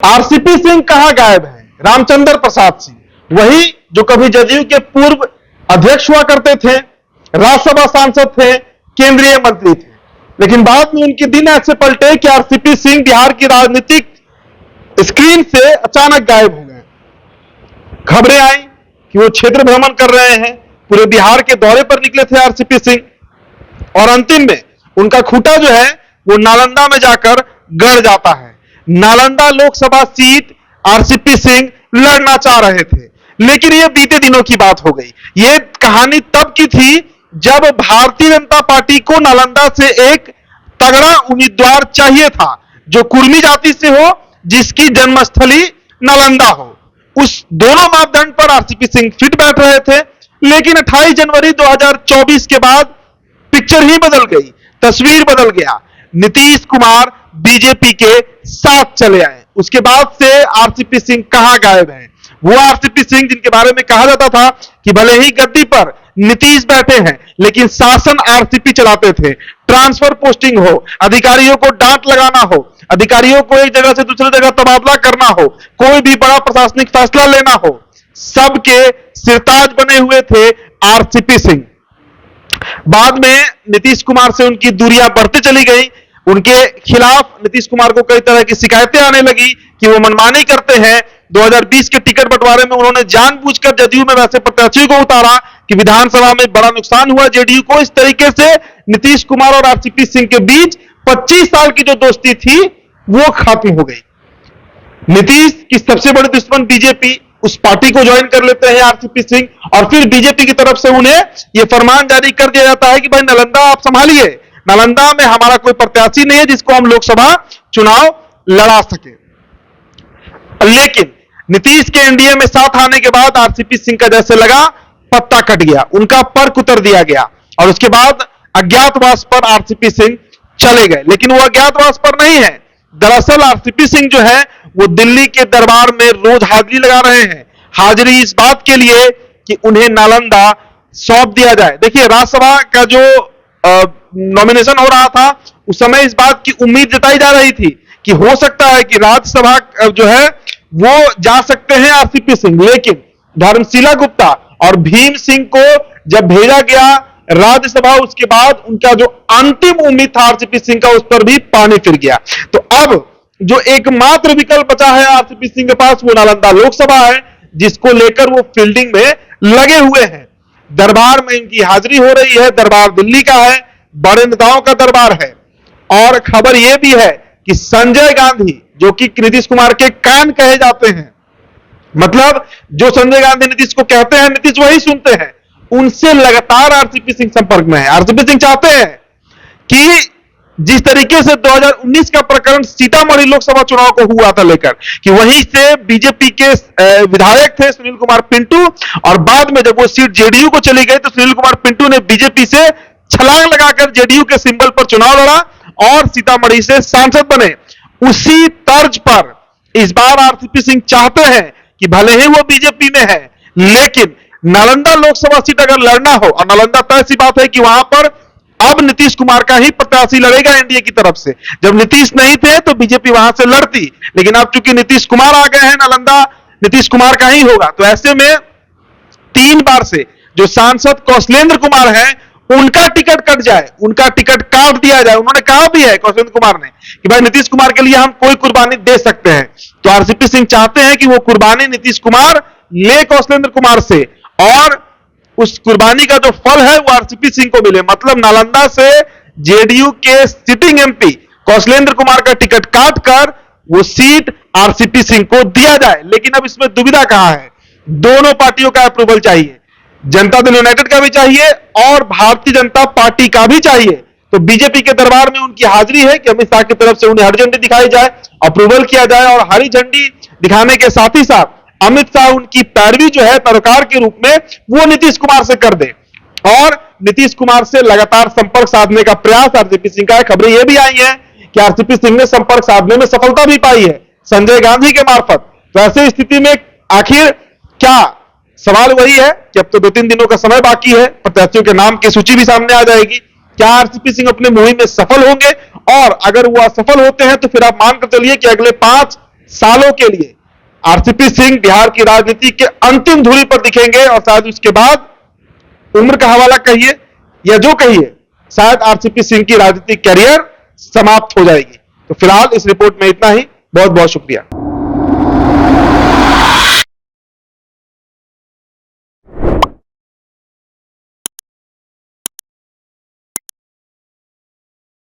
RCP Singh कहां गायब है? रामचंद्र प्रसाद सिंह, वही जो कभी जदयू के पूर्व अध्यक्ष हुआ करते थे, राज्यसभा सांसद थे, केंद्रीय मंत्री थे, लेकिन बाद में उनके दिन ऐसे पलटे कि आरसीपी सिंह बिहार की राजनीतिक स्क्रीन से अचानक गायब हो गए। खबरें आई कि वो क्षेत्र भ्रमण कर रहे हैं, पूरे बिहार के दौरे पर निकले थे आरसीपी सिंह, और अंतिम में उनका खूंटा जो है वो नालंदा में जाकर गड़ जाता है। नालंदा लोकसभा सीट आरसीपी सिंह लड़ना चाह रहे थे, लेकिन यह बीते दिनों की बात हो गई। यह कहानी तब की थी जब भारतीय जनता पार्टी को नालंदा से एक तगड़ा उम्मीदवार चाहिए था, जो कुर्मी जाति से हो, जिसकी जन्मस्थली नालंदा हो। उस दोनों मापदंड पर आरसीपी सिंह फिट बैठ रहे थे, लेकिन 28 जनवरी 2024 के बाद पिक्चर ही बदल गई, तस्वीर बदल गया। नीतीश कुमार बीजेपी के साथ चले आए। उसके बाद से आरसीपी सिंह कहां गायब हैं? वो आरसीपी सिंह जिनके बारे में कहा जाता था कि भले ही गद्दी पर नीतीश बैठे हैं, लेकिन शासन आरसीपी चलाते थे। ट्रांसफर पोस्टिंग हो, अधिकारियों को डांट लगाना हो, अधिकारियों को एक जगह से दूसरी जगह तबादला करना हो, कोई भी बड़ा प्रशासनिक फैसला लेना हो, सबके सिरताज बने हुए थे आरसीपी सिंह। बाद में नीतीश कुमार से उनकी दूरियां बढ़ती चली गई। उनके खिलाफ नीतीश कुमार को कई तरह की शिकायतें आने लगी कि वो मनमानी करते हैं। 2020 के टिकट बंटवारे में उन्होंने जानबूझकर जदयू में वैसे प्रत्याशी को उतारा कि विधानसभा में बड़ा नुकसान हुआ जेडीयू को। इस तरीके से नीतीश कुमार और आरसीपी सिंह के बीच 25 साल की जो दोस्ती थी वो खत्म हो गई। नीतीश की सबसे बड़ी दुश्मन बीजेपी, उस पार्टी को ज्वाइन कर लेते हैं आरसीपी सिंह, और फिर बीजेपी की तरफ से उन्हें यह फरमान जारी कर दिया जाता है कि भाई नालंदा आप संभालिए, नालंदा में हमारा कोई प्रत्याशी नहीं है जिसको हम लोकसभा चुनाव लड़ा सके। लेकिन नीतीश के एनडीए में साथ आने के बाद आरसीपी सिंह का जैसे लगा पत्ता कट गया, उनका पर्क उतर दिया गया, और उसके बाद अज्ञातवास पर आरसीपी सिंह चले गए। लेकिन वो अज्ञातवास पर नहीं है, दरअसल आरसीपी सिंह जो है वो दिल्ली के दरबार में रोज हाजिरी लगा रहे हैं। हाजिरी इस बात के लिए कि उन्हें नालंदा सौंप दिया जाए। देखिए, राज्यसभा का जो नॉमिनेशन हो रहा था उस समय इस बात की उम्मीद जताई जा रही थी कि हो सकता है कि राज्यसभा जो है वो जा सकते हैं आरसीपी सिंह, लेकिन धर्मशिला गुप्ता और भीम सिंह को जब भेजा गया राज्यसभा, उसके बाद उनका जो अंतिम उम्मीद था आरसीपी सिंह का, उस पर भी पानी फिर गया। तो अब जो एकमात्र विकल्प बचा है आरसीपी सिंह के पास वो नालंदा लोकसभा है, जिसको लेकर वो फील्डिंग में लगे हुए हैं। दरबार में इनकी हाजिरी हो रही है। दरबार दिल्ली का है, बड़े नेताओं का दरबार है, और खबर यह भी है कि संजय गांधी जो कि नीतीश कुमार के कान कहे जाते हैं, मतलब जो संजय गांधी नीतीश को कहते हैं नीतीश वही सुनते हैं, उनसे लगातार आरसीपी सिंह संपर्क में है। आरसीपी सिंह चाहते हैं कि जिस तरीके से 2019 का प्रकरण सीतामढ़ी लोकसभा चुनाव को हुआ था लेकर, कि वहीं से बीजेपी के विधायक थे सुनील कुमार पिंटू, और बाद में जब वो सीट जेडीयू को चली गई तो सुनील कुमार पिंटू ने बीजेपी से छलांग लगाकर जेडीयू के सिंबल पर चुनाव लड़ा और सीतामढ़ी से सांसद बने। उसी तर्ज पर इस बार आरसीपी सिंह चाहते हैं कि भले ही वो बीजेपी में है, लेकिन नालंदा लोकसभा सीट अगर लड़ना हो, और नालंदा तय सी बात है कि वहां पर अब नीतीश कुमार का ही प्रत्याशी लड़ेगा एनडीए की तरफ से। जब नीतीश नहीं थे तो बीजेपी वहां से लड़ती, लेकिन अब चूंकि नीतीश कुमार आ गए हैं, नालंदा नीतीश कुमार का ही होगा। तो ऐसे में 3 बार से जो सांसद कौशलेंद्र कुमार हैं उनका टिकट कट जाए, उनका टिकट काट दिया जाए। उन्होंने कहा भी है कौशलेंद्र कुमार ने कि भाई नीतीश कुमार के लिए हम कोई कुर्बानी दे सकते हैं। तो आरसीपी सिंह चाहते हैं कि वो कुर्बानी नीतीश कुमार ले कौशलेंद्र कुमार से, और उस कुर्बानी का जो फल है वो आरसीपी सिंह को मिले। मतलब नालंदा से जेडीयू के सिटिंग एमपी कौशलेंद्र कुमार का टिकट काटकर वो सीट आरसीपी सिंह को दिया जाए। लेकिन अब इसमें दुविधा कहां है? दोनों पार्टियों का अप्रूवल चाहिए, जनता दल यूनाइटेड का भी चाहिए और भारतीय जनता पार्टी का भी चाहिए। तो बीजेपी के दरबार में उनकी हाजिरी है कि अमित शाह की तरफ से उन्हें हरी झंडी दिखाई जाए, अप्रूवल किया जाए, और हरी झंडी दिखाने के साथ ही साथ अमित शाह उनकी पैरवी जो है पैरोकार के रूप में वो नीतीश कुमार से कर दे, और नीतीश कुमार से लगातार संपर्क साधने का प्रयास आरसीपी सिंह का है। खबरें यह भी आई हैं कि आरसीपी सिंह ने संपर्क साधने में सफलता भी पाई है संजय गांधी के मार्फत। तो ऐसी स्थिति में आखिर क्या, सवाल वही है कि अब तो 2-3 दिनों का समय बाकी है, प्रत्याशियों के नाम की सूची भी सामने आ जाएगी। क्या आरसीपी सिंह अपने मुहिम में सफल होंगे? और अगर वो असफल होते हैं तो फिर आप मानकर चलिए कि अगले 5 सालों के लिए आरसीपी सिंह बिहार की राजनीति के अंतिम धुरी पर दिखेंगे और शायद उसके बाद उम्र का हवाला कहिए या जो कहिए, शायद आरसीपी सिंह की राजनीतिक कैरियर समाप्त हो जाएगी। तो फिलहाल इस रिपोर्ट में इतना ही। बहुत बहुत शुक्रिया।